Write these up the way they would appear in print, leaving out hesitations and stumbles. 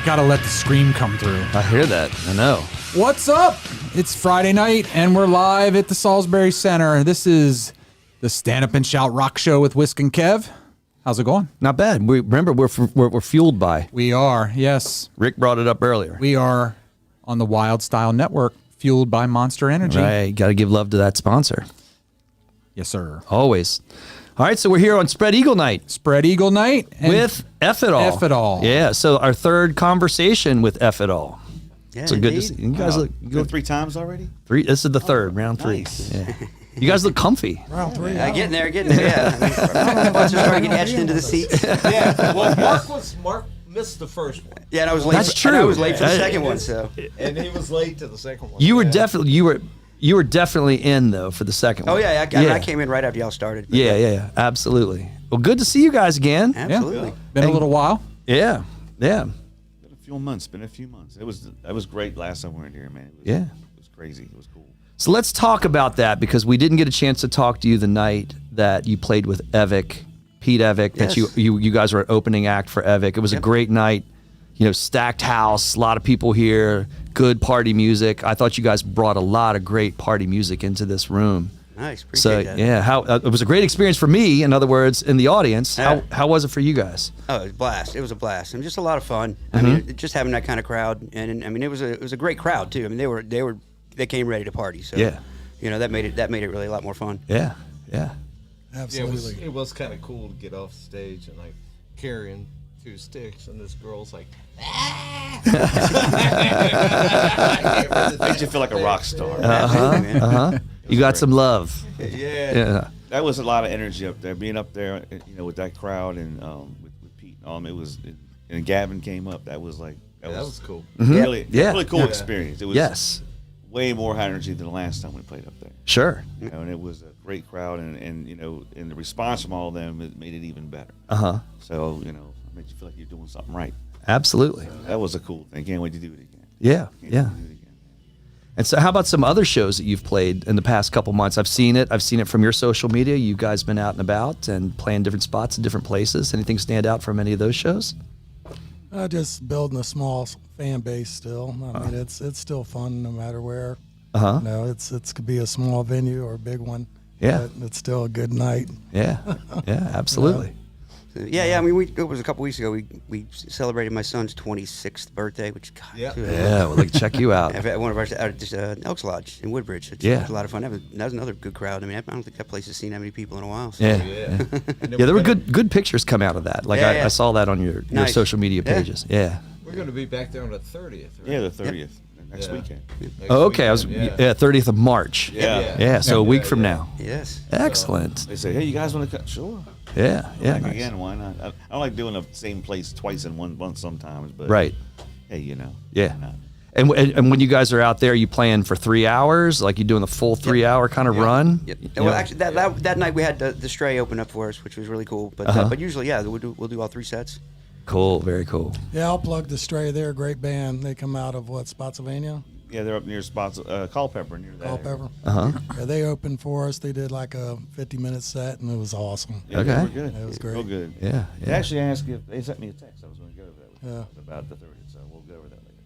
Gotta let the scream come through. I hear that. I know. What's up? It's Friday night, and we're live at the Salisbury Center. This is the Stand Up and Shout Rock Show with Whisk and Kev. How's it going? Not bad. We're fueled by. We are, yes. Rick brought it up earlier. We are on the Wylde Style Network, fueled by Monster Energy. Right. Got to give love to that sponsor. Yes, sir. Always. All right, so we're here on Spread Eagle Night. Spread Eagle Night. With Ephitol. Ephitol. Yeah, so our third conversation with Ephitol. Yeah, so good to see you guys. Go 3 times already? 3. This is the third, round 3. Nice. Yeah. You guys look comfy. Round 3. Getting there. Yeah. Once you start getting etched into the seats. Yeah. Well, Mark missed the first one. Yeah, and I was late. That's And true. I was late for the second one. So. And he was late to the second one. You were definitely in though for the second one. Oh yeah, I came in right after y'all started. Yeah, absolutely. Well, good to see you guys again. Absolutely. Yeah. Been a little while. Yeah. Been a few months. That was great last time we were in here, man. It was crazy. It was cool. So let's talk about that because we didn't get a chance to talk to you the night that you played with Pete Evick. Yes. That you guys were an opening act for Evick. It was a great night. You know, stacked house, a lot of people here, good party music. I thought you guys brought a lot of great party music into this room. Nice, appreciate that. Yeah, it was a great experience for me. In other words, in the audience. Yeah. How was it for you guys? Oh, it was a blast. It was a blast. And just a lot of fun. I mean, just having that kind of crowd, and I mean, it was a great crowd too. I mean, they came ready to party. So Yeah. you know, that made it really a lot more fun. Yeah. Absolutely. Yeah, it was kind of cool to get off stage and like carrying 2 sticks, and this girl's like, Made you feel like a rock star. You got some love. yeah. That was a lot of energy up there. Being up there, you know, with that crowd and with Pete. And Gavin came up. That was cool. really cool Yeah. experience. It was way more high energy than the last time we played up there. Sure. You know, and it was a great crowd, and you know, and the response from all of them made it even better. So you know, it made you feel like you're doing something right. Absolutely. That was a cool thing. Can't wait to do it again. Yeah. Can't wait to do it again. And so how about some other shows that you've played in the past couple months? I've seen it from your social media. You guys been out and about and playing different spots in different places. Anything stand out from any of those shows? Just building a small fan base still. I mean, it's still fun no matter where. Uh-huh. You know, it could be a small venue or a big one. Yeah. But it's still a good night. Yeah. Yeah, absolutely. Yeah. I mean, it was a couple weeks ago. We celebrated my son's 26th birthday, which God. Yeah. Yeah, well, they can check you out. At one of our Elks Lodge in Woodbridge. It was a lot of fun. That was another good crowd. I mean, I don't think that place has seen that many people in a while. So. Yeah. Yeah. There were good pictures come out of that. Like I saw that on your Nice. social media pages. Yeah. We're going to be back there on the 30th. Right? Yeah, the 30th next Yeah. weekend. Next Oh, okay. weekend, 30th of March. Yeah. Yeah, so a week from now. Yes. Excellent. They say, hey, you guys want to come? Sure. Yeah. Yeah. Like, Nice. again, why not? I don't like doing the same place twice in one month sometimes, but Right. hey, you know. Yeah. why not? And when you guys are out there, you playing for 3 hours? Like you doing the full 3 hour kind of run? Yeah. You Well, know? actually, that night we had the Stray open up for us, which was really cool. But usually, we'll do all 3 sets. Cool. Very cool. Yeah, I'll plug the Stray. They're a great band. They come out of Spotsylvania? Yeah, they're up near spots, Culpeper, near that. Culpeper. Uh-huh. Yeah, they opened for us. They did like a 50-minute set, and it was awesome. Yeah, Okay. they were good. It was great. Real good. Yeah. They Yeah. actually asked if they sent me a text. I was going to go over that with Yeah. you about the 30th, so we'll go over that later.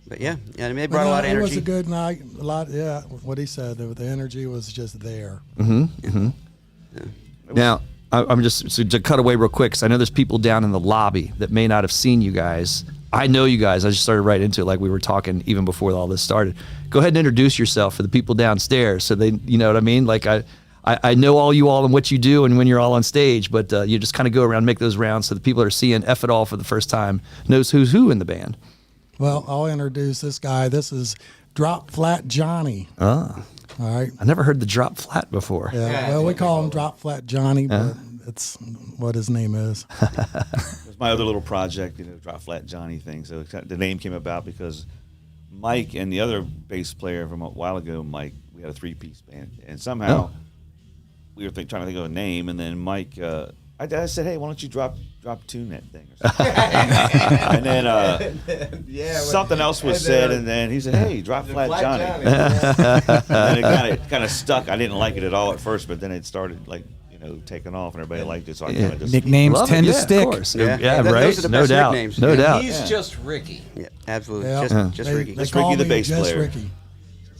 But yeah, I mean, they But brought a lot of It energy. was a good night. A lot, yeah. What he said, the energy was just there. Now, I'm just so to cut away real quick because I know there's people down in the lobby that may not have seen you guys. I know you guys. I just started right into it like we were talking even before all this started. Go ahead and introduce yourself for the people downstairs so they, you know what I mean? Like I know all you all and what you do and when you're all on stage, but you just kind of go around, make those rounds so the people that are seeing Ephitol for the first time knows who's who in the band. Well, I'll introduce this guy. This is Drop Flat Johnny. Ah, All right. I never heard the drop flat before. Yeah. Well, we call him Drop Flat Johnny, but it's what his name is. It was my other little project, you know, Drop Flat Johnny thing. So the name came about because Mike and the other bass player from a while ago, Mike, we had a 3-piece band. And somehow we were trying to think of a name. And then Mike, I said, hey, why don't you drop tune that thing or something? And then something else was said, and then he said, hey, Drop Flat Johnny. And then it kind of stuck. I didn't like it at all at first, but then it started like, you taken off, and everybody liked it. So I kind of just Nicknames Love tend it. to Yeah, stick. Of course. Yeah. Yeah, Those right. are the No best doubt. nicknames. No doubt. He's just Ricky. Yeah, absolutely. Yeah. Just Ricky. They Just call Ricky the me bass just player. Ricky.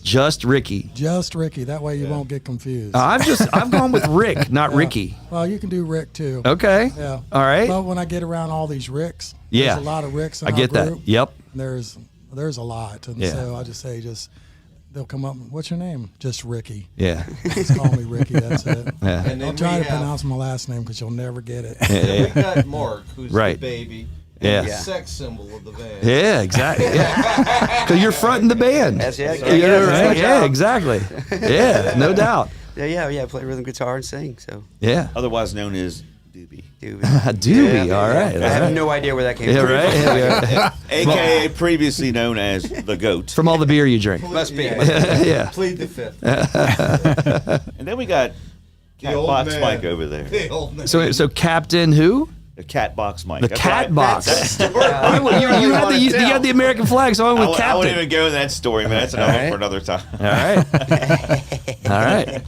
Just Ricky. Just Ricky. That way you won't get confused. I've gone with Rick, not Ricky. Well, you can do Rick too. Okay. Yeah. All right. But when I get around all these Ricks, Yeah. there's a lot of Ricks in I our get that. group. Yep. There's a lot, and Yeah. so I just say they'll come up. What's your name? Just Ricky. Yeah. Just call me Ricky. That's it. Yeah. And then Don't try we to have, pronounce my last name because you'll never get it. we got Mark, who's Right. the baby. Yeah. And the Yeah. sex symbol of the band. Yeah, exactly. Yeah. Because you're fronting the band. That's it. Yeah, right. Good Yeah, job. exactly. Yeah, no doubt. Yeah. Play rhythm guitar and sing. So, Yeah. otherwise known as Doobie, Doobie. All right. I have no idea where that came Yeah, from. right. Yeah. aka previously known as the Goat. From all the beer you drink. Must be. Yeah. Plead the fifth. And then we got Cat old Box man. Mike over there. The old man. So Captain who? The Cat Box Mike. The That's Cat right. Box. That's- You had the American flag, so I went with I wouldn't Captain. even go in that story, man. That's another one for another time. All right. All right.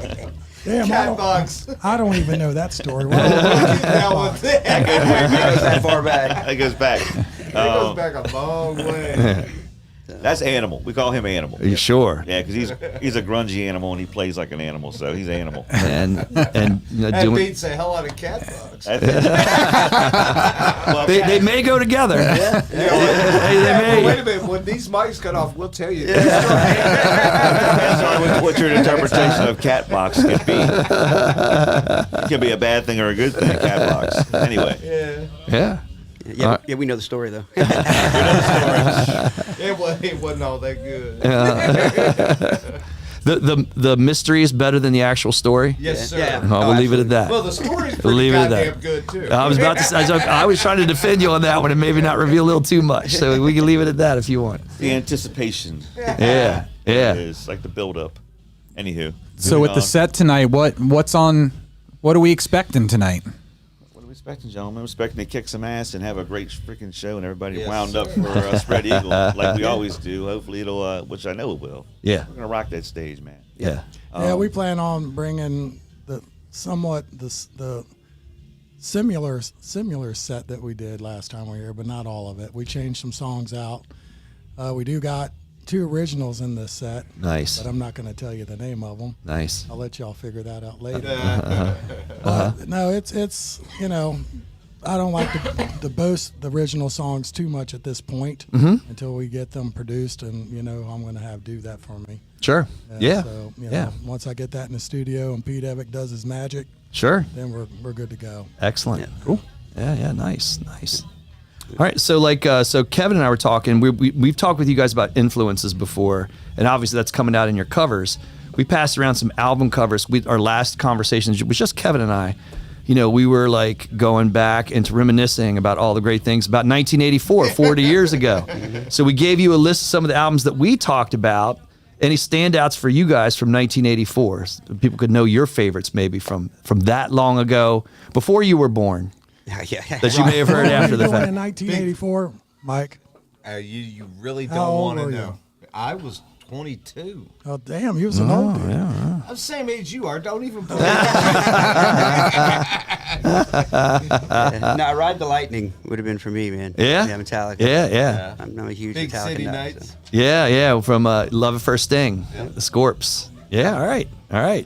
Damn, Cat box. I don't even know that story. Down with that. It goes that far back. That goes back. It goes back a long way. That's Animal. We call him Animal. Are you sure? Yeah, because he's a grungy animal and he plays like an animal, so he's Animal. And That doing. beats the hell out of Cat box. That's it. Well, They may go together. They may. Wait a minute. When these mics cut off, we'll tell you. depends on what your interpretation of Cat Box could be. It could be a bad thing or a good thing, Cat Box. Anyway. Yeah. Yeah. Yeah, we know the story though. It wasn't all that good. The mystery is better than the actual story. Yes, sir. Yeah. Oh, we'll leave it at that. Well, the story's We'll pretty leave it at goddamn that. good, too. I was about to say, I was trying to defend you on that one and maybe not reveal a little too much. So we can leave it at that if you want. The anticipation Yeah. Yeah. is like the build up. Anywho. So moving with the on. set tonight, what are we expecting tonight? What are we expecting, gentlemen? We're expecting to kick some ass and have a great freaking show and everybody Yes, wound sir. up for Spread Eagle like we always do. Hopefully it'll, which I know it will. Yeah. We're going to rock that stage, man. Yeah. Yeah, we plan on bringing the similar set that we did last time we were here, but not all of it. We changed some songs out. We do got 2 originals in this set, Nice. but I'm not going to tell you the name of them. Nice. I'll let y'all figure that out later. But no, it's I don't like to boast the original songs too much at this point until we get them produced, and I'm going to have do that for me. Sure. Yeah. So Yeah. once I get that in the studio and Pete Evick does his magic, Sure. then we're good to go. Excellent. Cool. Yeah. Yeah. Nice. Nice. All right. So so Kevin and I were talking. We've talked with you guys about influences before, and obviously that's coming out in your covers. We passed around some album covers. Our last conversation was just Kevin and I. We were like going back and reminiscing about all the great things about 1984, 40 years ago. So we gave you a list of some of the albums that we talked about. Any standouts for you guys from 1984? So people could know your favorites maybe from that long ago, before you were born, Yeah. that you may have heard What were after you the doing fact. in 1984, Mike? You really How don't old want to were you? know. I was 22. Oh, damn, he was an old dude. I'm the same age you are. Don't even believe No, Ride the Lightning would have been for me, man. Yeah? Yeah, Metallica. Yeah. I'm a huge Big Metallica City nut, Nights. so. Yeah, from Love at First Sting, the Scorps. Yeah, all right. I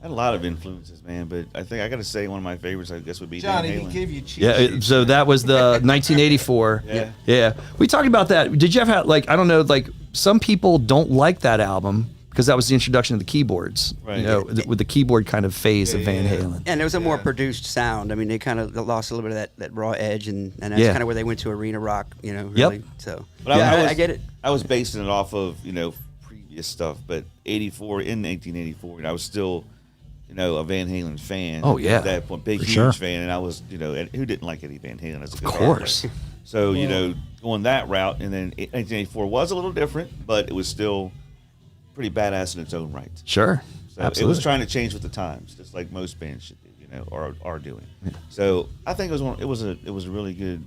had a lot of influences, man, but I think I got to say one of my favorites, I guess, would be Johnny, Van he Halen. gave you cheat Yeah, sheets. so that was the 1984. Yeah. We talked about that. Did you ever have, I don't know, some people don't like that album because that was the introduction of the keyboards, Right. with the keyboard kind of phase of Van Yeah. Halen. And it was a more produced sound. I mean, they kind of lost a little bit of that raw edge, and that's Yeah. kind of where they went to arena rock, really. So, But yeah, I get it. I was basing it off of, previous stuff, but in 1984, I was still, a Van Halen fan. Oh, yeah. At that point, big, For huge sure. fan, and I was, and who didn't like Eddie Van Halen as a Of guitar course. player? So, going that route, and then 1984 was a little different, but it was still pretty badass in its own right. Sure. So Absolutely. it was trying to change with the times, just like most bands should do. or are doing. So I think it was a really good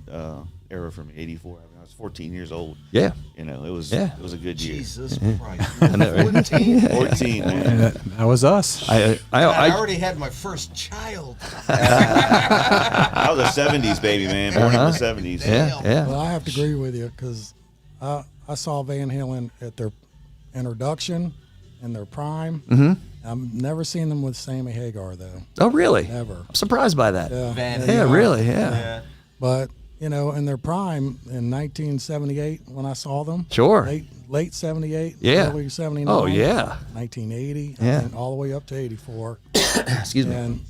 era for me. 84. I mean, I was 14 years old. Yeah. It was Yeah. it was a good year. Jesus Christ. 14? 14, man. That was us. I already had my first child. I was a 70s baby, man. Born in the 70s. Yeah, yeah. Well, I have to agree with you because I saw Van Halen at their introduction and their prime. Mm-hmm. I've never seen them with Sammy Hagar though. Oh, really? Never. I'm surprised by that. Van Yeah, Halen. really, yeah. But in their prime in 1978 when I saw them. Sure. Late 78. Yeah. Early 79. Oh, yeah. 1980. Yeah. And all the way up to 84. Excuse me. And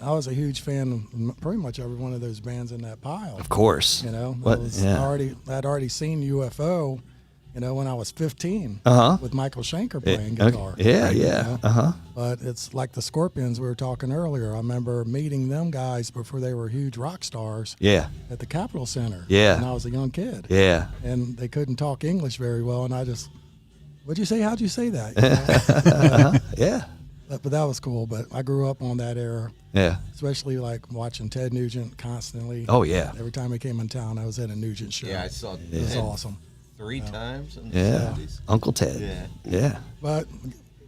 I was a huge fan of pretty much every one of those bands in that pile. Of course. I'd already seen UFO, when I was 15 with Michael Schenker playing guitar. Yeah, yeah. But it's like the Scorpions we were talking earlier. I remember meeting them guys before they were huge rock stars Yeah. at the Capitol Center. Yeah. When I was a young kid. Yeah. And they couldn't talk English very well, and I just, what'd you say? How'd you say that? Yeah. But that was cool. But I grew up on that era. Yeah. Especially like watching Ted Nugent constantly. Oh, yeah. Every time he came in town, I was at a Nugent show. Yeah, I saw It was awesome. 3 times in the Yeah. 70s. Uncle Ted. Yeah. Yeah. But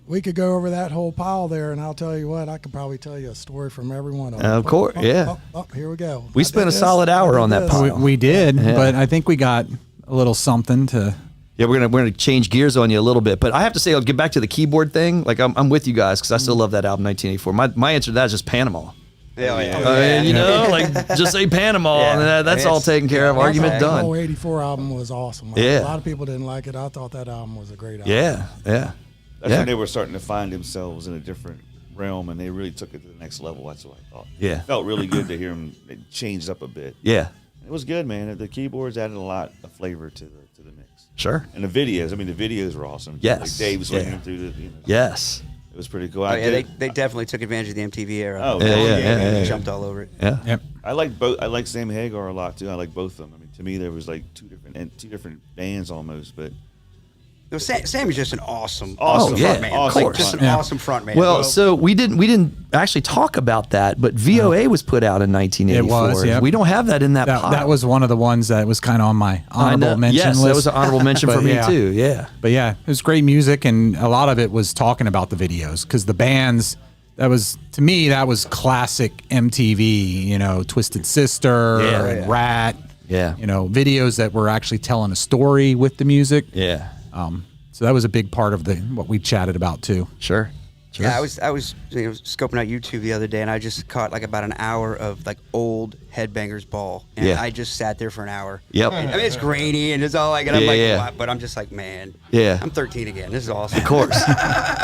we could go over that whole pile there, and I'll tell you what, I could probably tell you a story from every one of them. Of course, yeah. Here we go. We I spent did a this, solid hour I did on that this. pile. We did, Yeah. but I think we got a little something to. Yeah, we're gonna change gears on you a little bit, but I have to say, I'll get back to the keyboard thing. Like I'm with you guys because I still love that album, 1984. My answer to that is just Panama. Yeah. Just say Panama, Yeah. and that's all taken care of. Argument The whole done. 84 album was awesome. Yeah. A lot of people didn't like it. I thought that album was a great album. Yeah, yeah. That's Yeah. when they were starting to find themselves in a different realm, and they really took it to the next level. That's what I thought. Yeah. It felt really good to hear them. It changed up a bit. Yeah, It was good, man. The keyboards added a lot of flavor to the mix. sure. And the videos, the videos were awesome. Yes. Like Dave swinging Yeah. through the, Yes. it was pretty cool. Oh, yeah, they definitely took advantage of the MTV era. Oh, yeah. Jumped all over it. Yeah. Yep. I like both. I like Sam Hagar a lot too. I like both of them. I mean, to me, there was like two different bands almost, but Sammy's just an awesome yeah, front man. of Like, course. just an Yeah. awesome front man. Well, so we didn't actually talk about that, but VOA was put out in 1984. It was, yep. We don't have that in that pile. That was one of the ones that was kind of on my honorable mention yes, list. that was an honorable mention for But me yeah. too. Yeah. But yeah, it was great music, and a lot of it was talking about the videos because the bands. That was, to me, that was classic MTV. Twisted Sister Yeah. and Rat. Yeah. Videos that were actually telling a story with the music. Yeah. So that was a big part of what we chatted about too. Sure. yeah, I was scoping out YouTube the other day, and I just caught like about an hour of like old Headbangers Ball, and Yeah. I just sat there for an hour. Yep. I mean, it's grainy and it's all like, and I'm Yeah, like, yeah. what? But I'm just like, man. Yeah. I'm 13 again. This is awesome. Of course.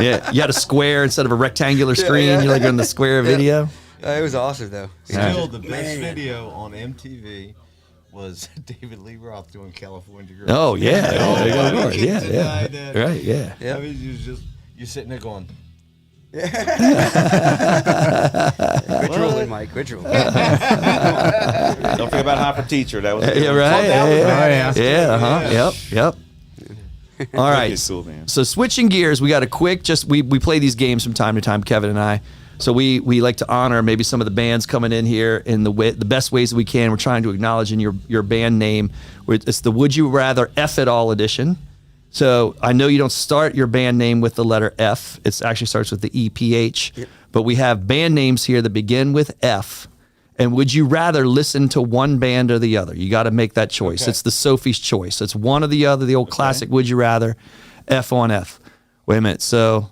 Yeah. You had a square instead of a rectangular screen. yeah. You're like on the square video. It was awesome though. Still, the best Man. video on MTV was David Lee Roth doing California Girls. Oh, yeah. Oh, Nobody can yeah. deny Yeah. that. Right. Yeah. Yeah. I mean, you're sitting there going, Quit drooling, Mike. Quit drooling. don't forget about Hot for Teacher. That was Yeah. Right. yeah. Yeah. Yep. All right. It's cool, man. So switching gears, we got a quick. We play these games from time to time, Kevin and I. So we like to honor maybe some of the bands coming in here in the best ways that we can. We're trying to acknowledge in your band name. It's the Would You Rather Ephitol edition. So I know you don't start your band name with the letter F. It actually starts with the EPH. Yep. But we have band names here that begin with F. And would you rather listen to one band or the other? You got to make that choice. Okay. It's the Sophie's choice. It's one or the other, the old classic Would You Rather, F on F. Wait a minute. So,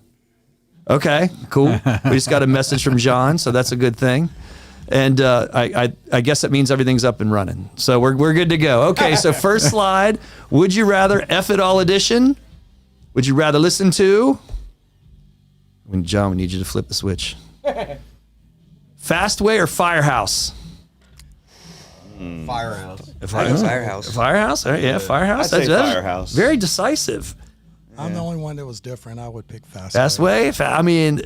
okay, cool. We just got a message from John, so that's a good thing. And I guess that means everything's up and running. So we're good to go. Okay, so first slide. Would you rather F It All edition? Would you rather listen to? John, we need you to flip the switch. Fastway or Firehouse? Firehouse. Firehouse. Firehouse? All right, yeah, Firehouse. I'd say That's Firehouse. very decisive. I'm the only one that was different. I would pick Fast. Fastway? I mean,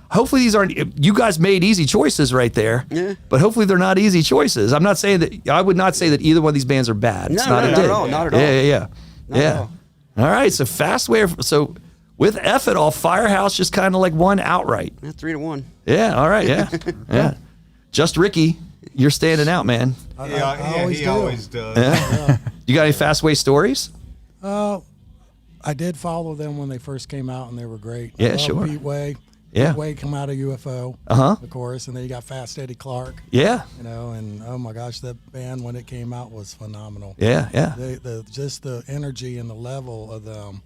hopefully these aren't. You guys made easy choices right there. Yeah. But hopefully they're not easy choices. I'm not saying that. I would not say that either one of these bands are bad. It's No, not no, a not dig. at all, not at all. Yeah. Not at Yeah. all. All right. So Fastway. So with Ephitol, Firehouse just kind of like won outright. Yeah, 3-1. Yeah, all right, yeah. Yeah. Just Ricky, you're standing out, man. Yeah, he always does. You got any Fastway stories? I did follow them when they first came out, and they were great. Yeah, I love sure. Pete Way. Yeah. Pete Way come out of UFO, Uh-huh. of course, and then you got Fast Eddie Clark. Yeah, And oh my gosh, that band when it came out was phenomenal. yeah, yeah. Just the energy and the level of them,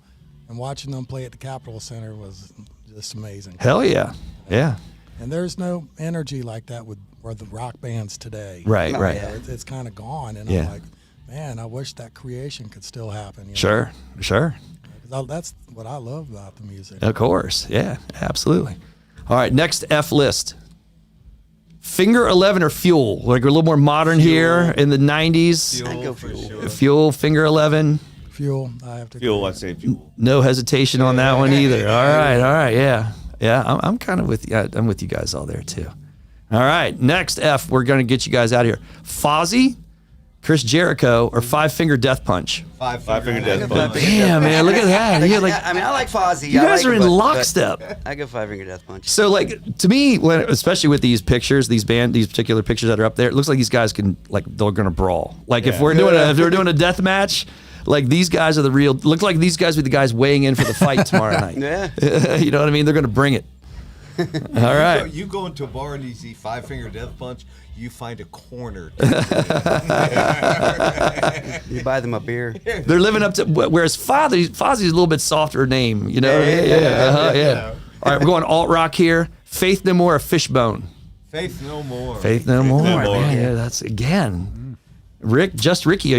and watching them play at the Capitol Center was just amazing. Hell yeah, yeah. And there's no energy like that with the rock bands today. Right, right. It's kind of gone, and Yeah. I'm like, man, I wish that creation could still happen. Sure, sure. 'Cause that's what I love about the music. Of course, yeah, absolutely. All right, next F list. Finger 11 or Fuel? Like we're a little more modern here in the 90s. I'd go for Fuel. sure. Fuel, Finger 11. Fuel, I have to Fuel, agree. I'd say Fuel. No hesitation on that one either. All right, yeah. Yeah, I'm kind of with you. I'm with you guys all there too. All right, next F, we're going to get you guys out of here. Fozzy, Chris Jericho, or Five Finger Death Punch? Five Finger Death Death Punch. Punch. Damn, man, look at that. You like, I mean, I like Fozzy. you I guys like are him, in but lockstep. I go 5 Finger Death Punch. So, like, to me, especially with these pictures, these particular pictures that are up there, it looks like these guys they're gonna brawl. Like, if we're doing if we're doing a death match, like these guys are the real. Look like these guys are the guys weighing in for the fight tomorrow night. Yeah. You know what I mean? They're gonna bring it. All right. You go into a bar and you see Five Finger Death Punch, you find a corner. You buy them a beer. They're living up to. Whereas Fozzy's a little bit softer name. You know? Yeah. All right, we're going alt rock here. Faith No More or Fishbone? Faith No More. Faith No More. No More. Man, yeah, that's again. Ricky, are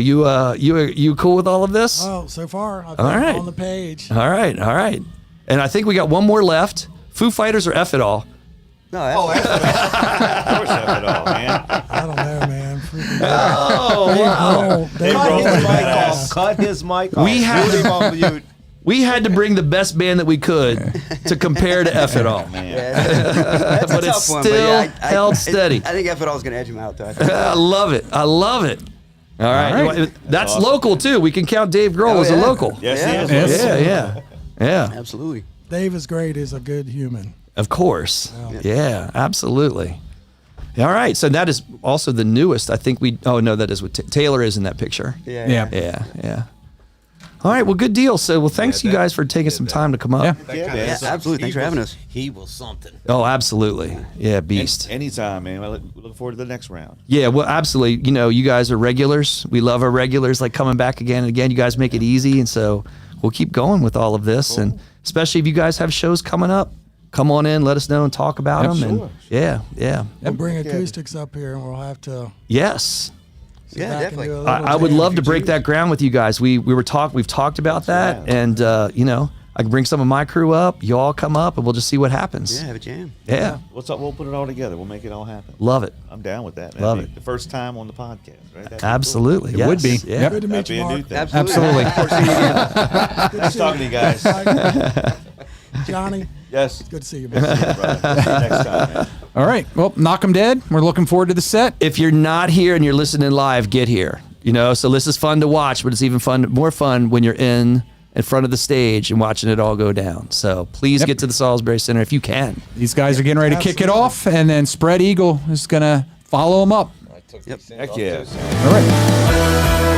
you cool with all of this? Oh, so far, I've All got right. it on the page. All right. And I think we got one more left. Foo Fighters or Ephitol? No, that's Of course, Ephitol, man. I don't know, man. Freaking Oh, wow. Cut his mic off. We had Mute to- him on mute. We had to bring the best band that we could to compare to Ephitol. that's But a it's tough one. still I held steady. I think Ephitol's going to edge him out, though. I love it. All right. That's awesome. local, too. We can count Dave Grohl Oh, as a yeah. local. Yes, he is. Yes. Yeah. Absolutely. Dave is great. He's a good human. Of course. Yeah, absolutely. All right. So that is also the newest. I think that is what Taylor is in that picture. Yeah. Yeah. All right. Well, good deal. So, thanks you guys for taking some time to come up. Yeah. That kinda Yeah, sucks. absolutely. Thanks for having us. He was something. Oh, absolutely. Yeah, beast. Anytime, man. We look forward to the next round. Yeah, well, absolutely. You know, you guys are regulars. We love our regulars, like coming back again and again. You guys make it easy, and so we'll keep going with all of this. And especially if you guys have shows coming up, come on in, let us know, and talk about them. sure. And yeah. We'll bring acoustics up here, and we'll have to. Yes. sit Yeah, back and definitely. do a little I would jam. love to break that ground with you guys. We've talked about that, and I can bring some of my crew up. You all come up, and we'll just see what happens. Yeah, have a jam. Yeah. What's up? We'll put it all together. We'll make it all happen. Love it. I'm down with that. Love That'd be it. The first time on the podcast, right? That'd be Absolutely. It yes. would be. Yeah. Good to Cool. meet That'd be you, a new Mark. thing. Absolutely. Nice talking to you guys. Johnny, Yes. good to see you, man. Brother. See you next time, man. All right. Well, knock 'em dead. We're looking forward to the set. If you're not here and you're listening live, get here. So this is fun to watch, but it's even more fun when you're in front of the stage and watching it all go down. So please get to the Salisbury Center if you can. These guys are getting ready to kick it off, and then Spread Eagle is going to follow them up. I took Yep. these things Heck off yeah. too, so- All right.